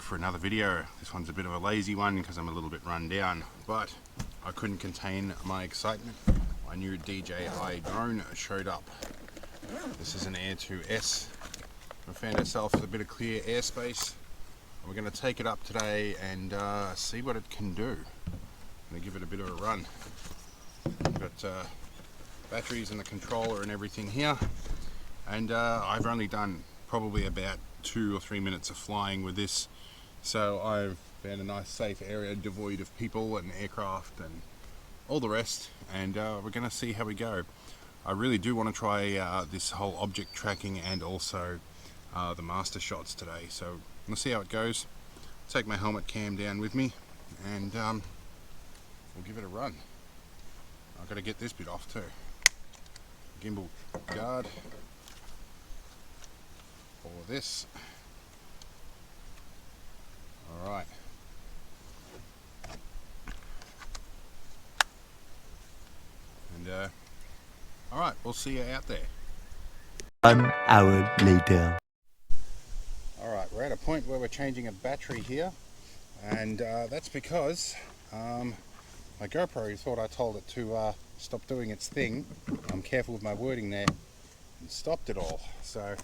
for another video. This one's a bit of a lazy one because I'm a little bit run down, but I couldn't contain my excitement. My new DJI drone showed up. This is an Air 2S. We found ourselves with a bit of clear airspace. We're going to take it up today and see what it can do. I'm going to give it a bit of a run. Got batteries and the controller and everything here, and I've only done probably about 2 or 3 minutes of flying with this, so I've found a nice safe area devoid of people and aircraft and all the rest, and we're going to see how we go. I really do want to try this whole object tracking and also the master shots today, so we'll see how it goes. Take my helmet cam down with me and we'll give it a run. I've got to get this bit off too. Gimbal guard for this. Alright. And alright, we'll see you out there. 1 hour later. Alright, we're at a point where we're changing a battery here, and that's because my GoPro thought I told it to stop doing its thing. I'm careful with my wording there, and stopped it all. So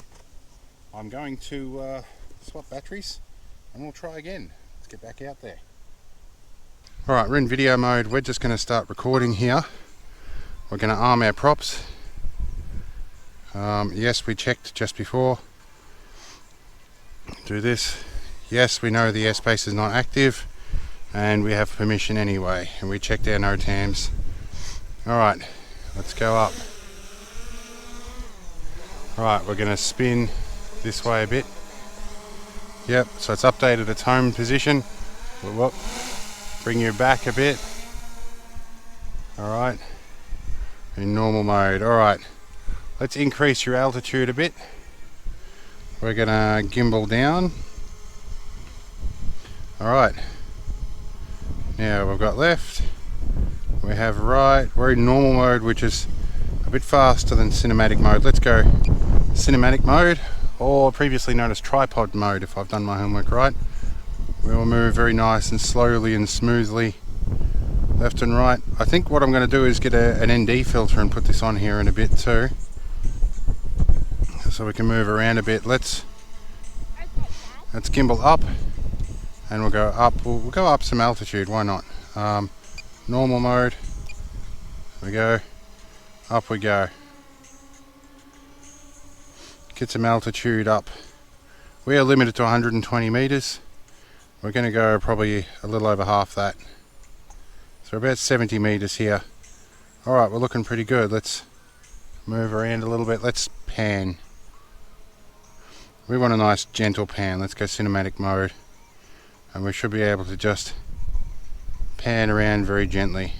I'm going to swap batteries and we'll try again. Let's get back out there. Alright, we're in video mode. We're just going to start recording here. We're going to arm our props. Yes, we checked just before. Do this. Yes, we know the airspace is not active, and we have permission anyway, and we checked our NOTAMs. Alright, let's go up. Alright, we're going to spin this way a bit. Yep, so it's updated its home position. Whoop. Bring you back a bit. Alright, in normal mode. Alright, let's increase your altitude a bit. We're going to gimbal down. Alright, now we've got left, we have right, we're in normal mode, which is a bit faster than cinematic mode. Let's go cinematic mode, or previously known as tripod mode if I've done my homework right. We will move very nice and slowly and smoothly left and right. I think what I'm going to do is get an ND filter and put this on here in a bit too, so we can move around a bit. Let's gimbal up. And we'll go up, we'll go up some altitude, why not? Normal mode, we go, up we go. Get some altitude up. We are limited to 120 meters. We're going to go probably a little over half that. So about 70 meters here. Alright, we're looking pretty good. Let's move around a little bit. Let's pan. We want a nice gentle pan. Let's go cinematic mode. And we should be able to just pan around very gently.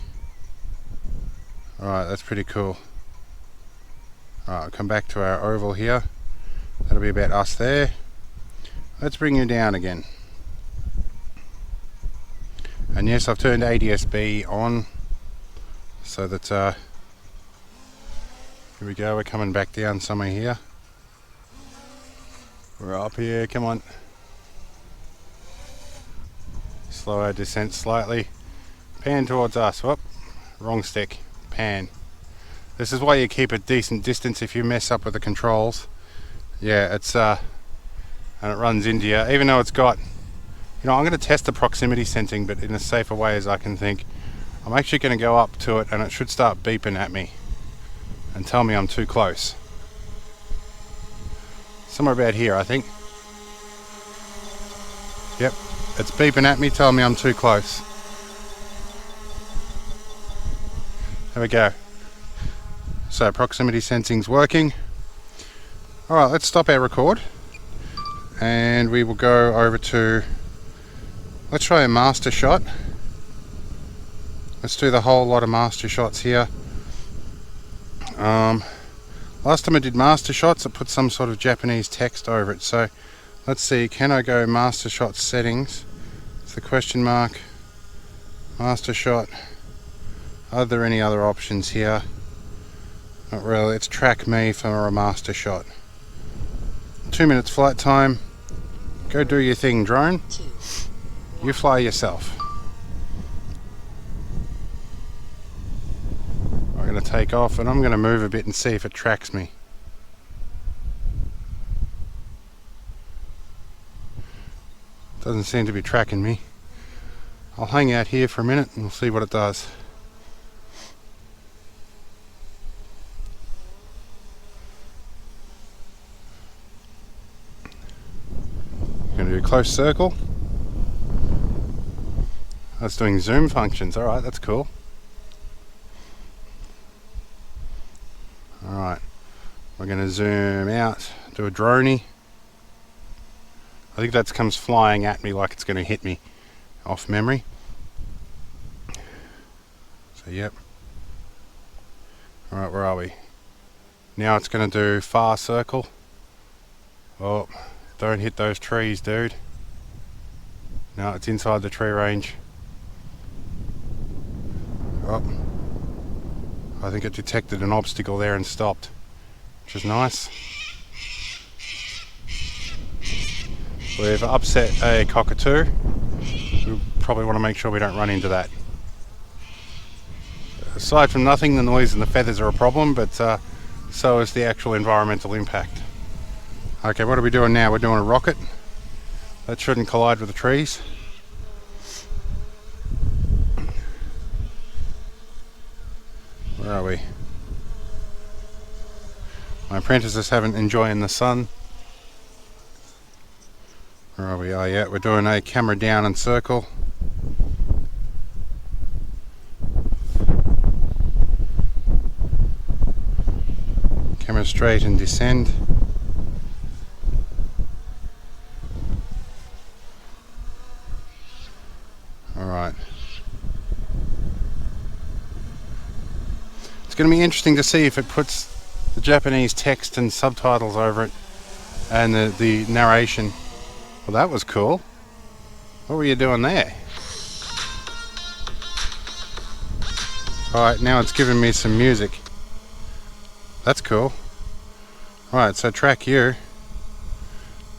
Alright, that's pretty cool. Alright, come back to our oval here. That'll be about us there. Let's bring you down again. And yes, I've turned ADS-B on, so that here we go, we're coming back down somewhere here. We're up here, come on. Slow our descent slightly. Pan towards us. Whoop. Wrong stick. Pan. This is why you keep a decent distance if you mess up with the controls. Yeah, it's and it runs into you. Even though it's got, I'm going to test the proximity sensing, but in as safe a way as I can think. I'm actually going to go up to it and it should start beeping at me and tell me I'm too close. Somewhere about here, I think. Yep. It's beeping at me, telling me I'm too close. There we go. So proximity sensing's working. Alright, let's stop our record. And we will go over to, let's try a master shot. Let's do the whole lot of master shots here. Last time I did master shots, I put some sort of Japanese text over it. So let's see, can I go master shot settings? It's the question mark. Master shot. Are there any other options here? Not really. It's track me for a master shot. 2 minutes flight time. Go do your thing, drone. You fly yourself. I'm going to take off and I'm going to move a bit and see if it tracks me. Doesn't seem to be tracking me. I'll hang out here for a minute and we'll see what it does. I'm going to do a close circle. That's doing zoom functions. Alright, that's cool. Alright, we're going to zoom out, do a droney. I think that comes flying at me like it's going to hit me off memory. So yep. Alright, where are we? Now it's going to do far circle. Oh, don't hit those trees, dude. No, it's inside the tree range. Oh, I think it detected an obstacle there and stopped, which is nice. We've upset a cockatoo. We probably want to make sure we don't run into that. Aside from nothing, the noise and the feathers are a problem, but so is the actual environmental impact. Okay, what are we doing now? We're doing a rocket. That shouldn't collide with the trees. Where are we? My apprentices haven't enjoying the sun. Where are we? Oh yeah, we're doing a camera down and circle. Camera straight and descend. Alright. It's going to be interesting to see if it puts the Japanese text and subtitles over it and the narration. Well, that was cool. What were you doing there? Alright, now it's giving me some music. That's cool. Alright, so track you.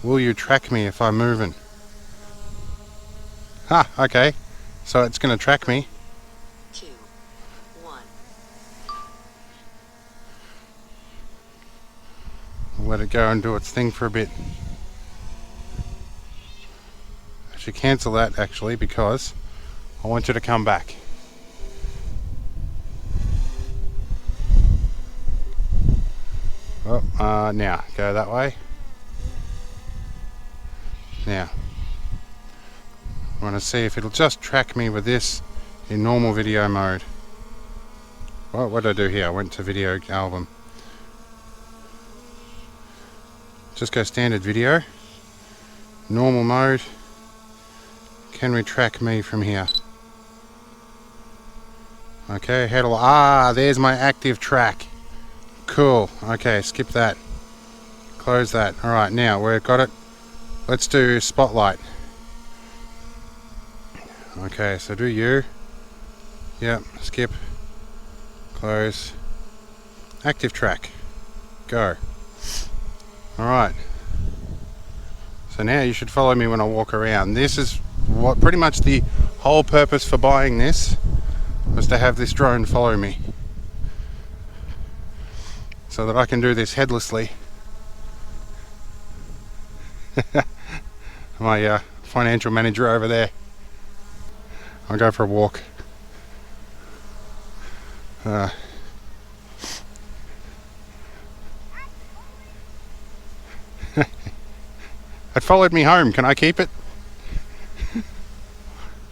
Will you track me if I'm moving? Ha, okay. So it's going to track me. 2, 1. I'll let it go and do its thing for a bit. I should cancel that actually because I want you to come back. Oh, now go that way. Now I want to see if it'll just track me with this in normal video mode. What did I do here? I went to video album. Just go standard video, normal mode. Can we track me from here? Okay, there's my active track. Cool. Okay, skip that. Close that. Alright, now we've got it. Let's do spotlight. Okay, so do you. Yep, skip. Close. Active track. Go. Alright. So now you should follow me when I walk around. This is what pretty much the whole purpose for buying this was, to have this drone follow me so that I can do this headlessly. My financial manager over there. I'll go for a walk. It followed me home. Can I keep it?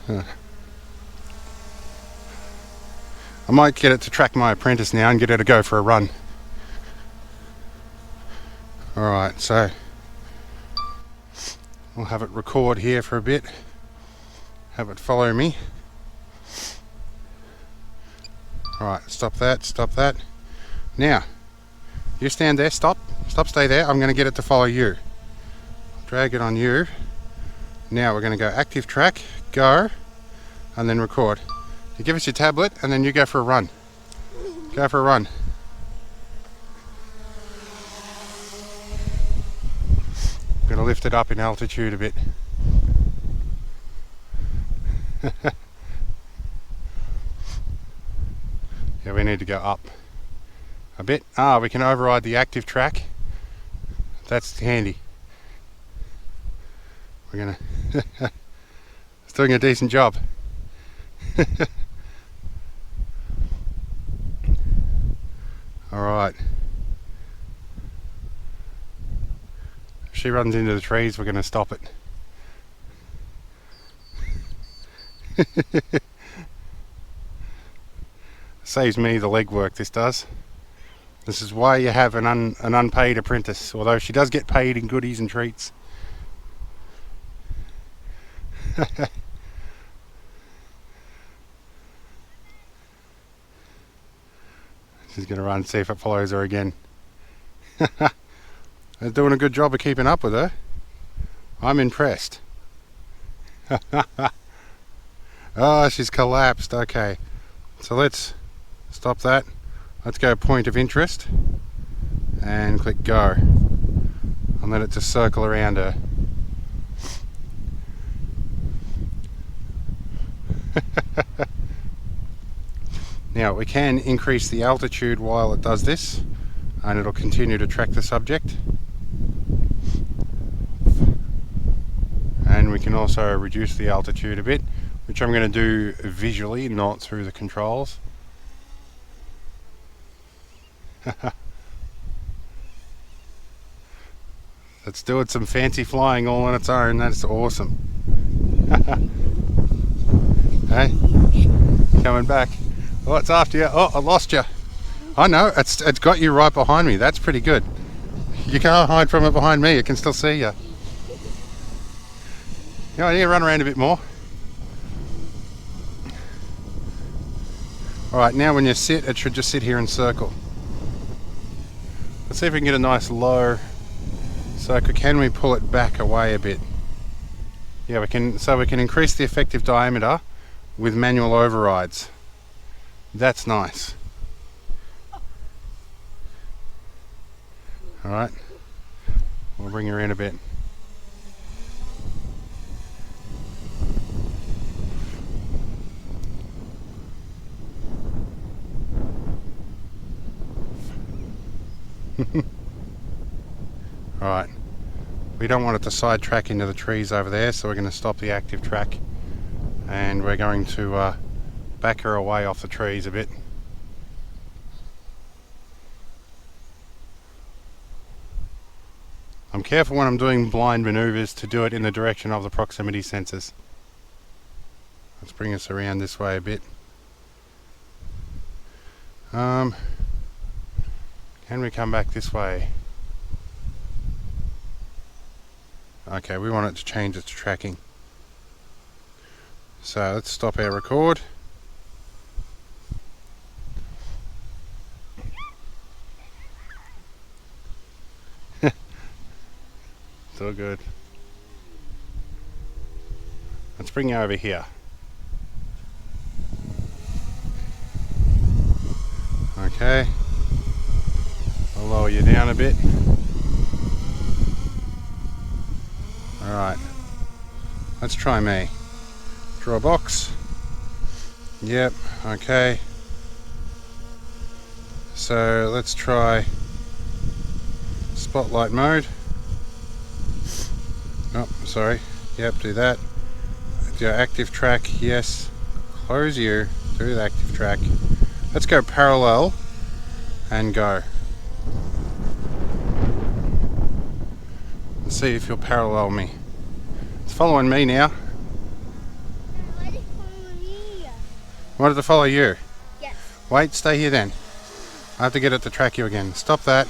I might get it to track my apprentice now and get her to go for a run. Alright, so we'll have it record here for a bit. Have it follow me. Alright, stop that. Now, you stand there, stop, stay there. I'm going to get it to follow you. Drag it on you. Now we're going to go active track, go, and then record. You give us your tablet and then you go for a run. Go for a run. going to lift it up in altitude a bit. Yeah, we need to go up a bit. We can override the active track. That's handy. We're gonna it's doing a decent job. Alright. If she runs into the trees, we're gonna stop it. Saves me the legwork, this does. This is why you have an unpaid apprentice, although she does get paid in goodies and treats. She's going to run and see if it follows her again. They're doing a good job of keeping up with her. I'm impressed. Oh, she's collapsed. Okay, so let's stop that. Let's go point of interest and click go and let it just circle around her. Now we can increase the altitude while it does this, and it'll continue to track the subject. And we can also reduce the altitude a bit, which I'm going to do visually, not through the controls. It's doing some fancy flying all on its own. That's awesome. Hey, coming back. Oh, it's after you. Oh, I lost you. I know, it's got you right behind me. That's pretty good. You can't hide from it behind me. It can still see you. You know, I need to run around a bit more. Alright, now when you sit, it should just sit here and circle. Let's see if we can get a nice low circle. Can we pull it back away a bit? Yeah, we can. So we can increase the effective diameter with manual overrides. That's nice. Alright, we'll bring her in a bit. Alright, we don't want it to sidetrack into the trees over there, so we're going to stop the active track and we're going to back her away off the trees a bit. I'm careful when I'm doing blind maneuvers to do it in the direction of the proximity sensors. Let's bring us around this way a bit. Can we come back this way? Okay, we want it to change its tracking. So let's stop our record. It's all good. Let's bring you over here. Okay. I'll lower you down a bit. Alright. Let's try me. Draw a box. Yep, okay. So let's try spotlight mode. Oh, sorry. Yep, do that. Do active track, yes. Close you. Do the active track. Let's go parallel and go. Let's see if you'll parallel me. It's following me now. Why did it follow me? Wanted to follow you. Yes. Wait, stay here then. I have to get it to track you again. Stop that.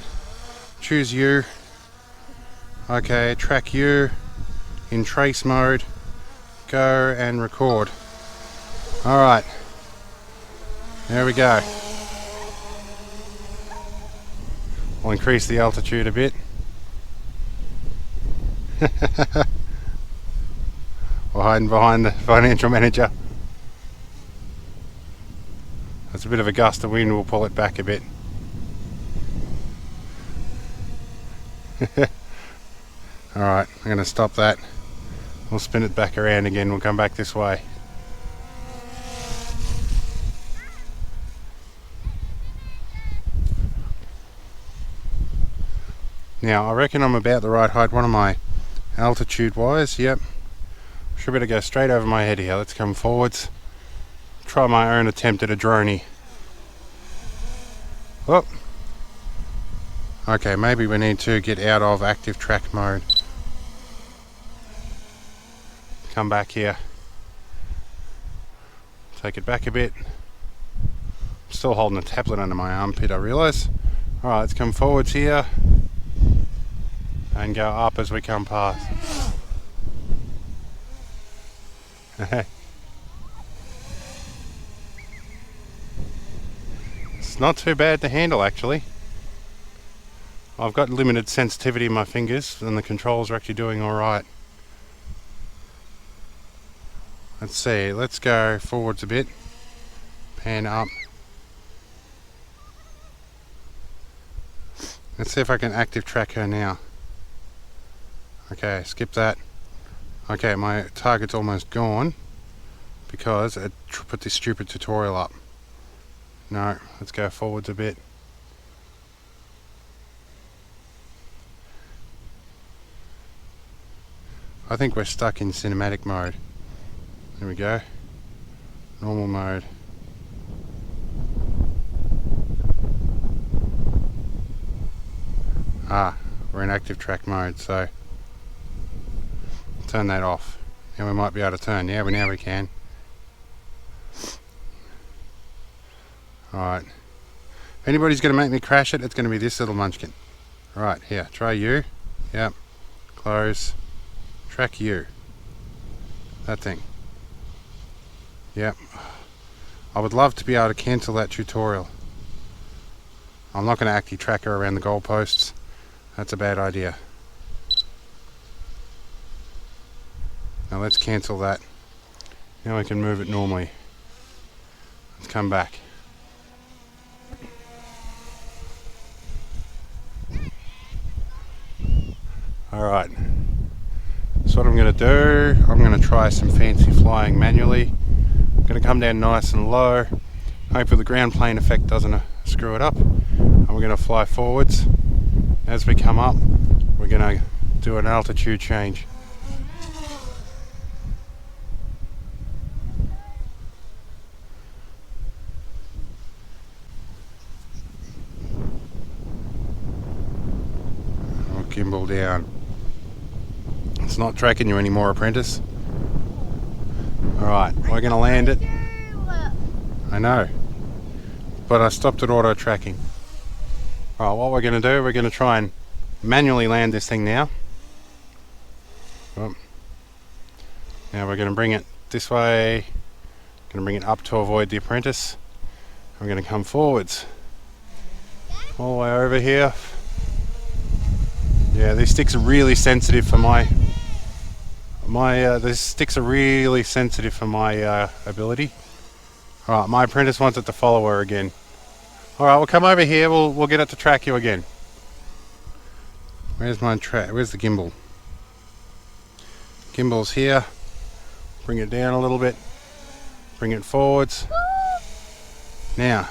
Choose you. Okay, track you in trace mode. Go and record. Alright. There we go. We'll increase the altitude a bit. We're hiding behind the financial manager. That's a bit of a gust of wind, we'll pull it back a bit. Alright, I'm going to stop that. We'll spin it back around again. We'll come back this way. Now, I reckon I'm about the right height. What am I? Altitude wise? Yep. Should better go straight over my head here. Let's come forwards. Try my own attempt at a droney. Oh. Okay, maybe we need to get out of active track mode. Come back here. Take it back a bit. I'm still holding a tablet under my armpit, I realise. Alright, let's come forwards here. And go up as we come past. It's not too bad to handle actually. I've got limited sensitivity in my fingers and the controls are actually doing alright. Let's see, let's go forwards a bit. Pan up. Let's see if I can active track her now. Okay, skip that. Okay, my target's almost gone because it put this stupid tutorial up. No, let's go forwards a bit. I think we're stuck in cinematic mode. There we go. Normal mode. Ah, we're in active track mode, so turn that off. Now we might be able to turn. Yeah, now we can. Alright. If anybody's going to make me crash it, it's going to be this little munchkin. Right, here, try you. Yep. Close. Track you. That thing. Yep. I would love to be able to cancel that tutorial. I'm not going to actually track her around the goalposts. That's a bad idea. Now let's cancel that. Now we can move it normally. Let's come back. Alright. So what I'm going to do, I'm going to try some fancy flying manually. I'm going to come down nice and low. Hopefully the ground plane effect doesn't screw it up. And we're going to fly forwards. As we come up, we're going to do an altitude change. We'll gimbal down. It's not tracking you anymore, apprentice. Alright, we're going to land it. I know. But I stopped at auto tracking. Alright, what we're going to do, we're going to try and manually land this thing now. Oh. Now we're going to bring it this way. Going to bring it up to avoid the apprentice. We're going to come forwards. All the way over here. Yeah, these sticks are really sensitive for my ability. Alright, my apprentice wants it to follow her again. Alright, we'll come over here, we'll get it to track you again. Where's my track? Where's the gimbal? Gimbal's here. Bring it down a little bit. Bring it forwards. Now,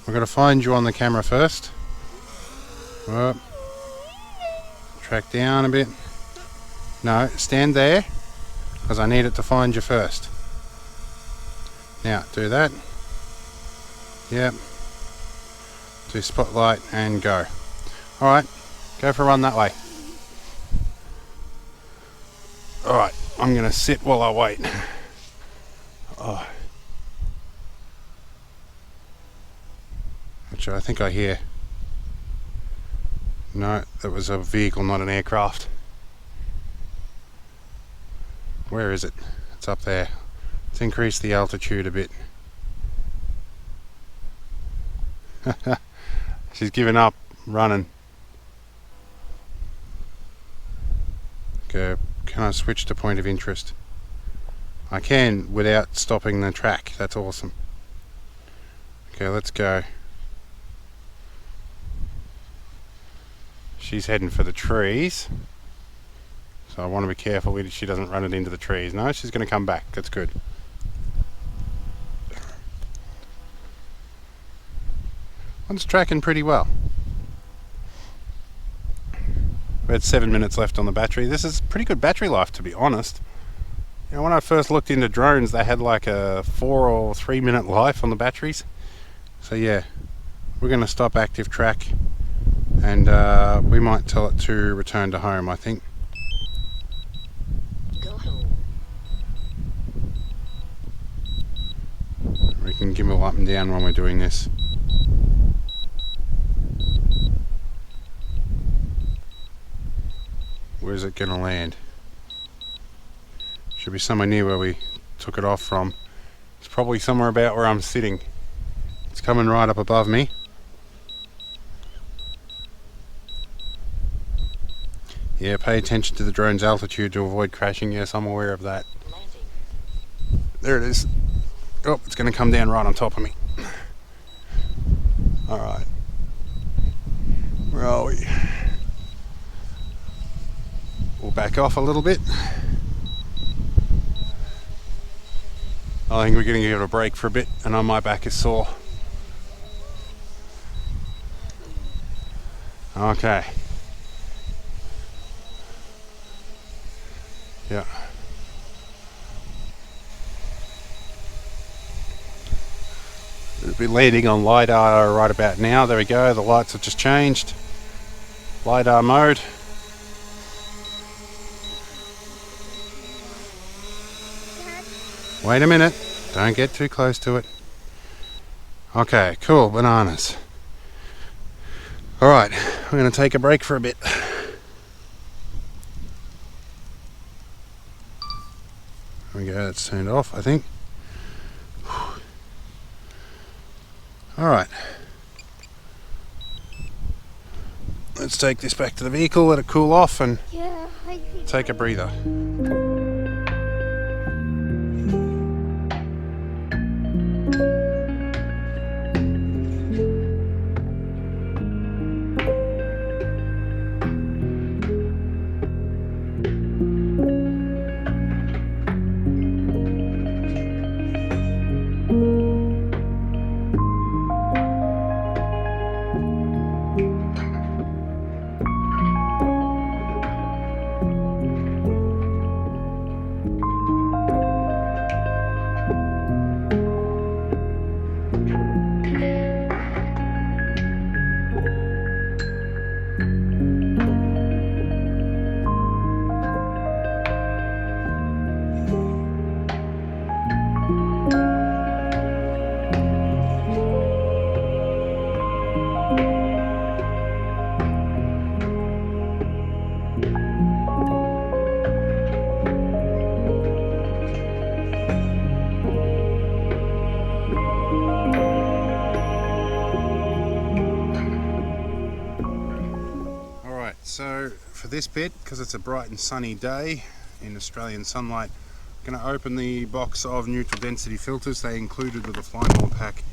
we're going to find you on the camera first. Up. Track down a bit. No, stand there, because I need it to find you first. Now, do that. Yep. Do spotlight and go. Alright, go for a run that way. Alright, I'm going to sit while I wait. Oh. Actually, I think I hear. No, that was a vehicle, not an aircraft. Where is it? It's up there. Let's increase the altitude a bit. She's given up running. Okay, can I switch to point of interest? I can without stopping the track. That's awesome. Okay, let's go. She's heading for the trees. So I want to be careful she doesn't run it into the trees. No, she's going to come back. That's good. One's tracking pretty well. We had 7 minutes left on the battery. This is pretty good battery life, to be honest. You know, when I first looked into drones, they had like a 4 or 3 minute life on the batteries. So yeah, we're going to stop active track, and we might tell it to return to home, I think. Go home. We can gimbal up and down when we're doing this. Where's it going to land? Should be somewhere near where we took it off from. It's probably somewhere about where I'm sitting. It's coming right up above me. Yeah, pay attention to the drone's altitude to avoid crashing. Yes, I'm aware of that. Landing. There it is. Oh, it's going to come down right on top of me. Alright. Where are we? We'll back off a little bit. I think we're going to give it a break for a bit, and my back is sore. Okay. Yeah. We'll be landing on LiDAR right about now. There we go. The lights have just changed. LiDAR mode. Wait a minute. Don't get too close to it. Okay, cool. Bananas. Alright, we're going to take a break for a bit. There we go. That's turned off, I think. Alright. Let's take this back to the vehicle, let it cool off, and take a breather. So for this bit, because it's a bright and sunny day in Australian sunlight, I'm going to open the box of neutral density filters they included with the fly more pack.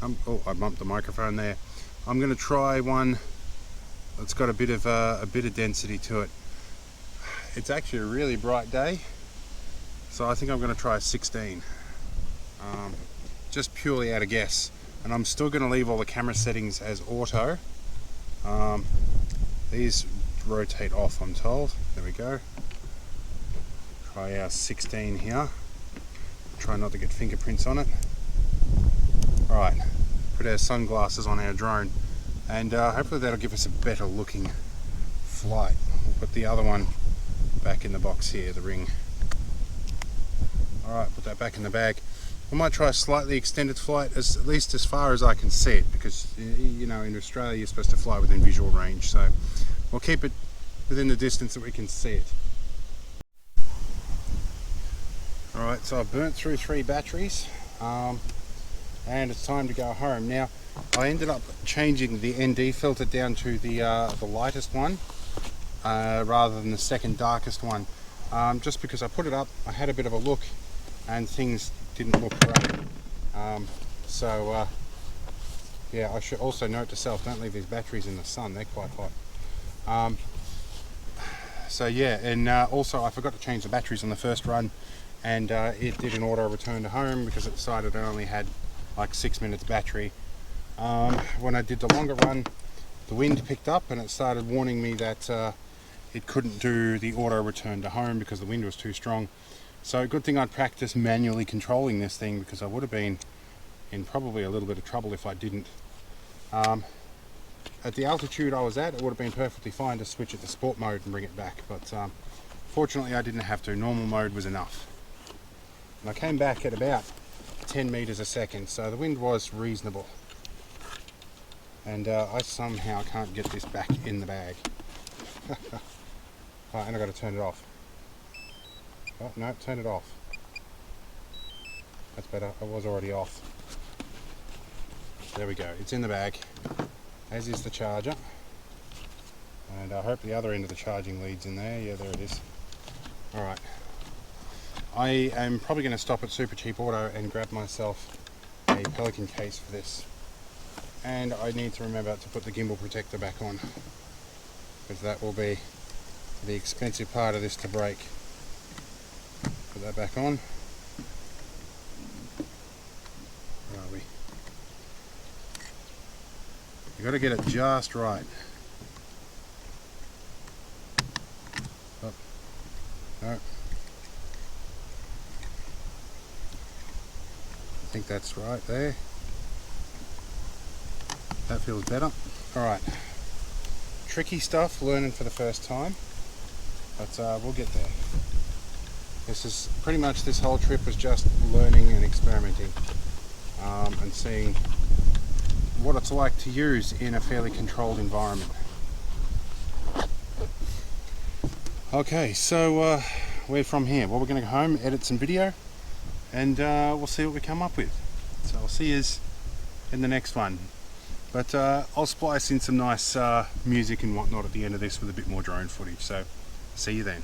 Oh, I bumped the microphone there. I'm going to try one that's got a bit of density to it. It's actually a really bright day, so I think I'm going to try a 16, just purely out of guess. And I'm still going to leave all the camera settings as auto. These rotate off, I'm told. There we go. Try our 16 here. Try not to get fingerprints on it. Alright, put our sunglasses on our drone, and hopefully that'll give us a better looking flight. We'll put the other one back in the box here, the ring. Alright, put that back in the bag. I might try a slightly extended flight, at least as far as I can see it, because you know, in Australia you're supposed to fly within visual range, so we'll keep it within the distance that we can see it. Alright, so I've burnt through 3 batteries, and it's time to go home. Now, I ended up changing the ND filter down to the lightest one, rather than the second darkest one, just because I put it up, I had a bit of a look, and things didn't look great. Yeah, I should also note to self, don't leave these batteries in the sun, they're quite hot. So yeah, and also I forgot to change the batteries on the first run, and it did an auto return to home because it decided I only had like 6 minutes battery. When I did the longer run, the wind picked up and it started warning me that it couldn't do the auto return to home because the wind was too strong. So good thing I'd practiced manually controlling this thing, because I would have been in probably a little bit of trouble if I didn't. At the altitude I was at, it would have been perfectly fine to switch it to sport mode and bring it back, but fortunately I didn't have to. Normal mode was enough. And I came back at about 10 meters a second, so the wind was reasonable. And I somehow can't get this back in the bag. Right, and I've got to turn it off. Oh, no, turn it off. That's better. I was already off. There we go. It's in the bag, as is the charger. And I hope the other end of the charging lead's in there. Yeah, there it is. Alright. I am probably going to stop at Super Cheap Auto and grab myself a Pelican case for this. And I need to remember to put the gimbal protector back on, because that will be the expensive part of this to break. Put that back on. Where are we? You got to get it just right. Oh. No. I think that's right there. That feels better. Alright. Tricky stuff, learning for the first time. But we'll get there. This is pretty much, this whole trip was just learning and experimenting. And seeing what it's like to use in a fairly controlled environment. Okay, so where from here? Well, we're going to go home, edit some video, and we'll see what we come up with. So I'll see you in the next one. But I'll splice in some nice music and whatnot at the end of this with a bit more drone footage. So see you then.